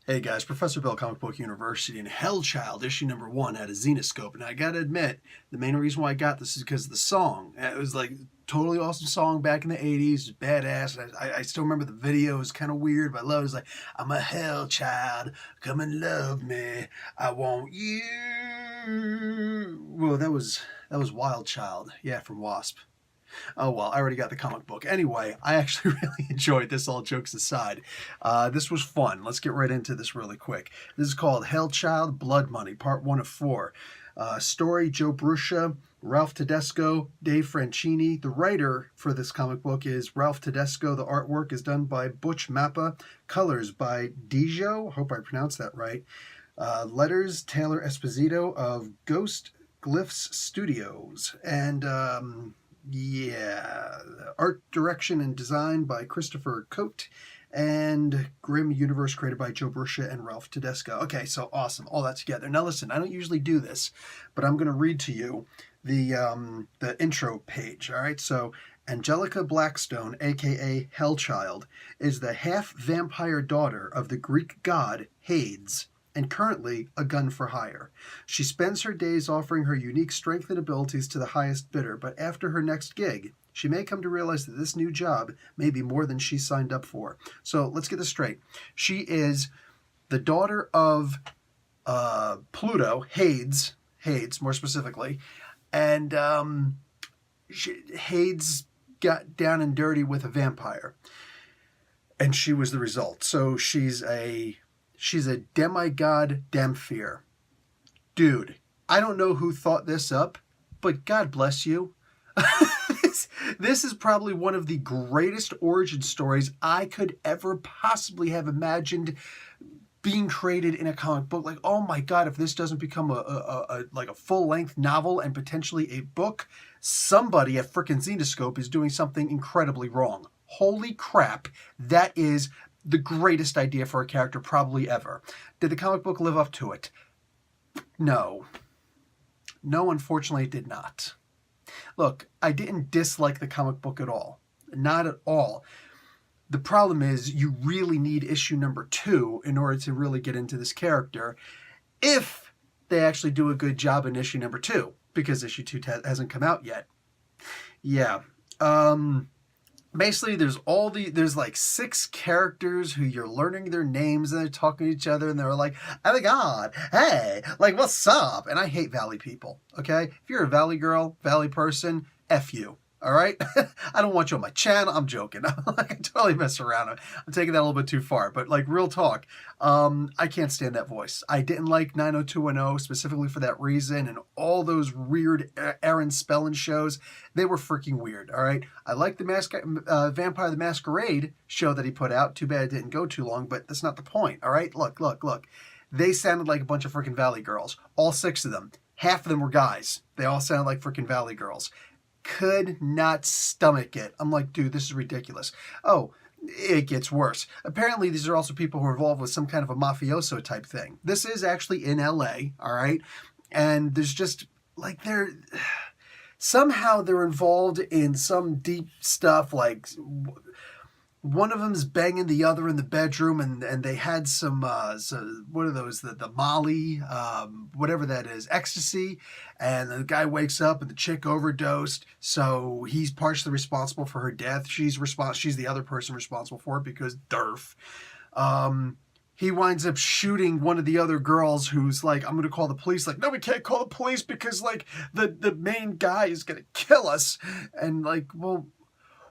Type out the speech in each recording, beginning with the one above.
Hey guys, Professor Bill, Comic Book University, and Hellchild, issue number 1 had a Zenoscope. And I gotta admit, the main reason why I got this is because of the song. It was like totally awesome song back in the 80s, badass. I still remember the video. It was kind of weird, but I love it. It was like, I'm a Hellchild, come and love me, I want you. Whoa, that was Wild Child, yeah, from Wasp. Oh well, I already got the comic book. Anyway, I actually really enjoyed this, all jokes aside. This was fun. Let's get right into this really quick. This is called Hellchild Blood Money, part 1 of 4. Story, Joe Bruscia, Ralph Tedesco, Dave Franchini. The writer for this comic book is Ralph Tedesco. The artwork is done by Butch Mappa. Colors by Dijo. Hope I pronounced that right. Letters, Taylor Esposito of Ghost Glyphs Studios. And yeah, art direction and design by Christopher Cote, and Grimm Universe created by Joe Bruscia and Ralph Tedesco. Okay, so awesome, all that together. Now listen, I don't usually do this, but I'm going to read to you the intro page. All right, so Angelica Blackstone, aka Hellchild, is the half-vampire daughter of the Greek god Hades, and currently a gun for hire. She spends her days offering her unique strength and abilities to the highest bidder, but after her next gig, she may come to realize that this new job may be more than she signed up for. So let's get this straight. She is the daughter of Pluto, Hades more specifically, and Hades got down and dirty with a vampire, and she was the result. So she's a demigod Damphir. Dude, I don't know who thought this up, but God bless you. This is probably one of the greatest origin stories I could ever possibly have imagined being created in a comic book. Like, oh my God, if this doesn't become a full-length novel and potentially a book, somebody at frickin' Zenoscope is doing something incredibly wrong. Holy crap, that is the greatest idea for a character probably ever. Did the comic book live up to it? No. No, unfortunately, it did not. Look, I didn't dislike the comic book at all. Not at all. The problem is you really need issue number 2 in order to really get into this character, if they actually do a good job in issue number 2, because issue 2 hasn't come out yet. Yeah. Basically, there's like 6 characters who you're learning their names, and they're talking to each other, and they're like, oh my God, hey, like, what's up? And I hate Valley people, okay? If you're a Valley girl, Valley person, F you. All right? I don't want you on my channel. I'm joking. I can totally mess around. I'm taking that a little bit too far. But, like, real talk, I can't stand that voice. I didn't like 90210 specifically for that reason. And all those weird Aaron Spelling shows, they were freaking weird. All right? I like the Vampire the Masquerade show that he put out. Too bad it didn't go too long, but that's not the point. All right? Look. They sounded like a bunch of freaking Valley girls. All 6 of them. Half of them were guys. They all sounded like freaking Valley girls. Could not stomach it. I'm like, dude, this is ridiculous. Oh, it gets worse. Apparently, these are also people who are involved with some kind of a mafioso type thing. This is actually in LA, all right? And there's just, like, somehow they're involved in some deep stuff, like one of them's banging the other in the bedroom, and they had some what are those, the Molly, whatever that is, ecstasy, and the guy wakes up and the chick overdosed, so he's partially responsible for her death. She's the other person responsible for it because derf. He winds up shooting one of the other girls who's like, I'm going to call the police. Like, no, we can't call the police because, like, the main guy is going to kill us. And, like, well,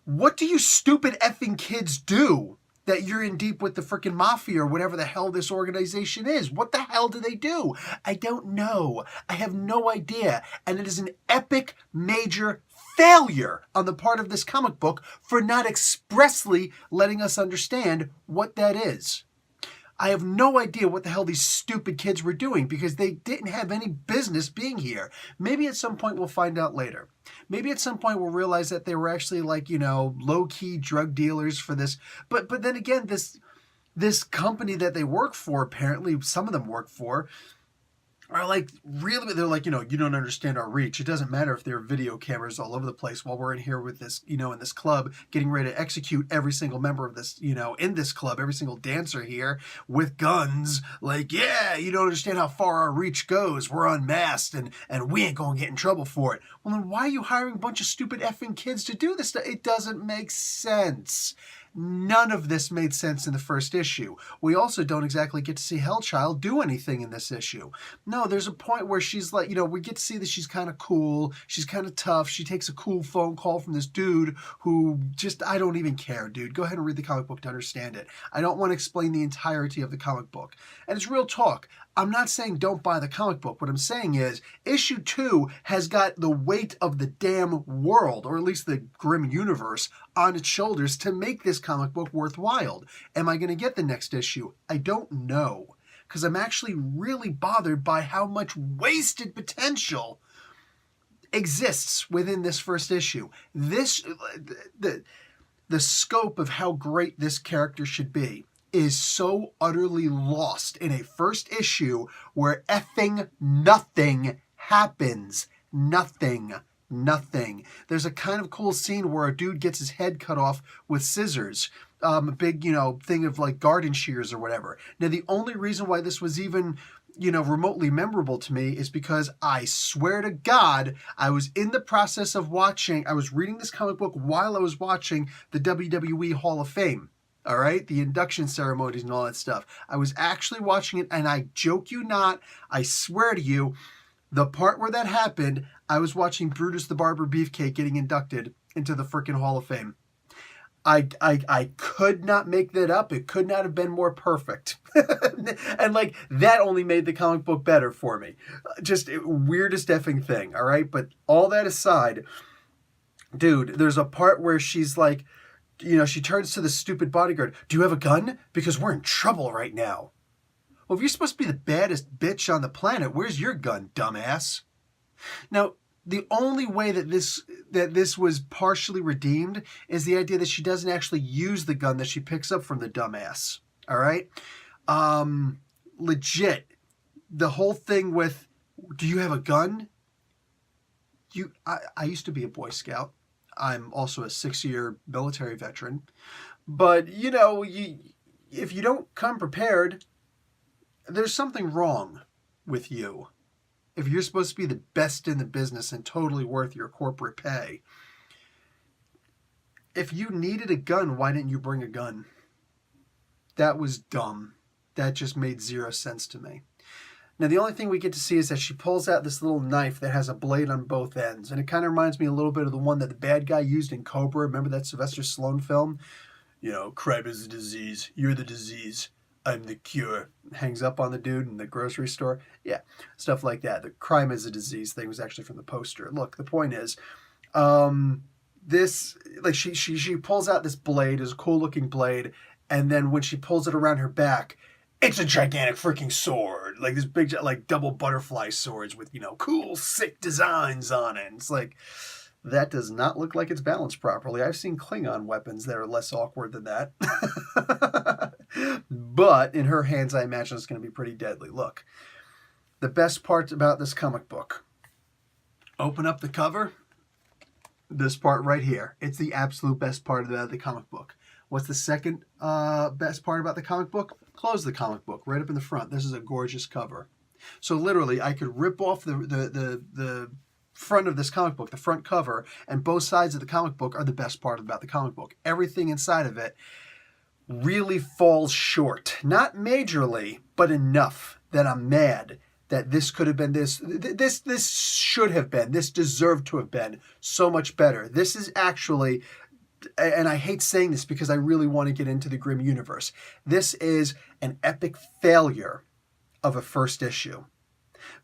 what do you stupid effing kids do that you're in deep with the freaking mafia or whatever the hell this organization is? What the hell do they do? I don't know. I have no idea. And it is an epic, major failure on the part of this comic book for not expressly letting us understand what that is. I have no idea what the hell these stupid kids were doing because they didn't have any business being here. Maybe at some point we'll find out later. Maybe at some point we'll realize that they were actually, like, low-key drug dealers for this. But then again, this company that they work for, apparently some of them work for, are like, really, they're like, you don't understand our reach. It doesn't matter if there are video cameras all over the place while we're in here with this, in this club, getting ready to execute every single member of this, in this club, every single dancer here with guns. Like, yeah, you don't understand how far our reach goes. We're unmasked and we ain't going to get in trouble for it. Well, then why are you hiring a bunch of stupid effing kids to do this stuff? It doesn't make sense. None of this made sense in the first issue. We also don't exactly get to see Hellchild do anything in this issue. No, there's a point where she's like, we get to see that she's kind of cool. She's kind of tough. She takes a cool phone call from this dude who just, I don't even care, dude. Go ahead and read the comic book to understand it. I don't want to explain the entirety of the comic book. And it's real talk. I'm not saying don't buy the comic book. What I'm saying is issue 2 has got the weight of the damn world, or at least the grim universe, on its shoulders to make this comic book worthwhile. Am I going to get the next issue? I don't know, because I'm actually really bothered by how much wasted potential exists within this first issue. The scope of how great this character should be is so utterly lost in a first issue where effing nothing happens. Nothing. There's a kind of cool scene where a dude gets his head cut off with scissors. A big, thing of like garden shears or whatever. Now, the only reason why this was even, remotely memorable to me is because I swear to God, I was in the process of I was reading this comic book while I was watching the WWE Hall of Fame. All right, the induction ceremonies and all that stuff. I was actually watching it, and I joke you not, I swear to you, the part where that happened, I was watching Brutus the Barber Beefcake getting inducted into the frickin' Hall of Fame. I could not make that up. It could not have been more perfect. And like, that only made the comic book better for me. Just weirdest effing thing, all right? But all that aside, dude, there's a part where she's like, she turns to the stupid bodyguard. Do you have a gun? Because we're in trouble right now. Well, if you're supposed to be the baddest bitch on the planet, where's your gun, dumbass? Now, the only way that this was partially redeemed is the idea that she doesn't actually use the gun that she picks up from the dumbass. All right? Legit. The whole thing with, do you have a gun? I used to be a Boy Scout. I'm also a 6-year military veteran. But, if you don't come prepared, there's something wrong with you. If you're supposed to be the best in the business and totally worth your corporate pay, if you needed a gun, why didn't you bring a gun? That was dumb. That just made zero sense to me. Now, the only thing we get to see is that she pulls out this little knife that has a blade on both ends. And it kind of reminds me a little bit of the one that the bad guy used in Cobra. Remember that Sylvester Stallone film? Crime is a disease. You're the disease. I'm the cure. Hangs up on the dude in the grocery store. Yeah, stuff like that. The crime is a disease thing was actually from the poster. Look, the point is, she pulls out this blade. It's a cool looking blade. And then when she pulls it around her back, it's a gigantic freaking sword. Like this big, like double butterfly swords with, cool, sick designs on it. And it's like, that does not look like it's balanced properly. I've seen Klingon weapons that are less awkward than that. But in her hands, I imagine it's going to be pretty deadly. Look, the best part about this comic book, open up the cover, this part right here. It's the absolute best part of the comic book. What's the second best part about the comic book? Close the comic book right up in the front. This is a gorgeous cover. So literally, I could rip off the front of this comic book, the front cover, and both sides of the comic book are the best part about the comic book. Everything inside of it really falls short. Not majorly, but enough that I'm mad that this could have been this should have been, this deserved to have been so much better. This is actually, and I hate saying this because I really want to get into the grim universe, this is an epic failure of a first issue.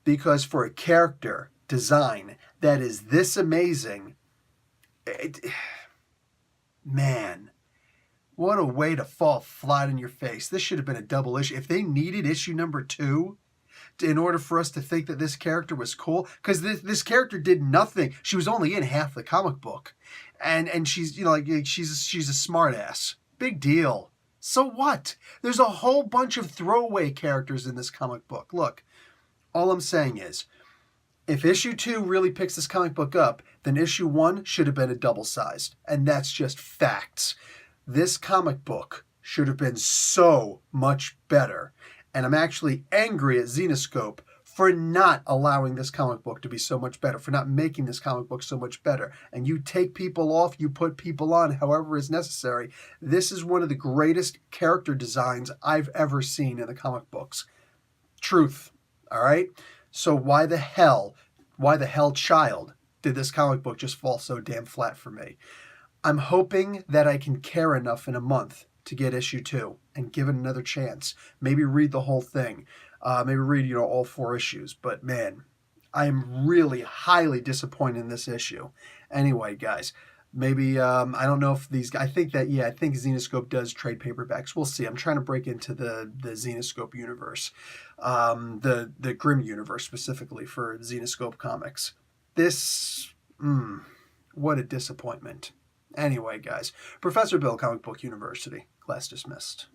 Because for a character design that is this amazing, man, what a way to fall flat in your face. This should have been a double issue. If they needed issue number 2 in order for us to think that this character was cool, because this character did nothing. She was only in half the comic book. And she's, she's a smart ass. Big deal. So what? There's a whole bunch of throwaway characters in this comic book. Look, All I'm saying is, if issue 2 really picks this comic book up, then issue 1 should have been a double-sized. And that's just facts. This comic book should have been so much better. And I'm actually angry at Zenescope for not allowing this comic book to be so much better, for not making this comic book so much better. And you take people off, you put people on, however is necessary. This is one of the greatest character designs I've ever seen in the comic books. Truth. All right? So why the Hellchild did this comic book just fall so damn flat for me? I'm hoping that I can care enough in a month to get issue 2 and give it another chance. Maybe read the whole thing. Maybe read, all 4 issues. But man, I am really highly disappointed in this issue. Anyway, guys, maybe, I don't know if these guys, I think Zenescope does trade paperbacks. We'll see. I'm trying to break into the Zenescope universe, the Grimm universe specifically for Zenescope comics. This, what a disappointment. Anyway, guys, Professor Bill, Comic Book University, class dismissed.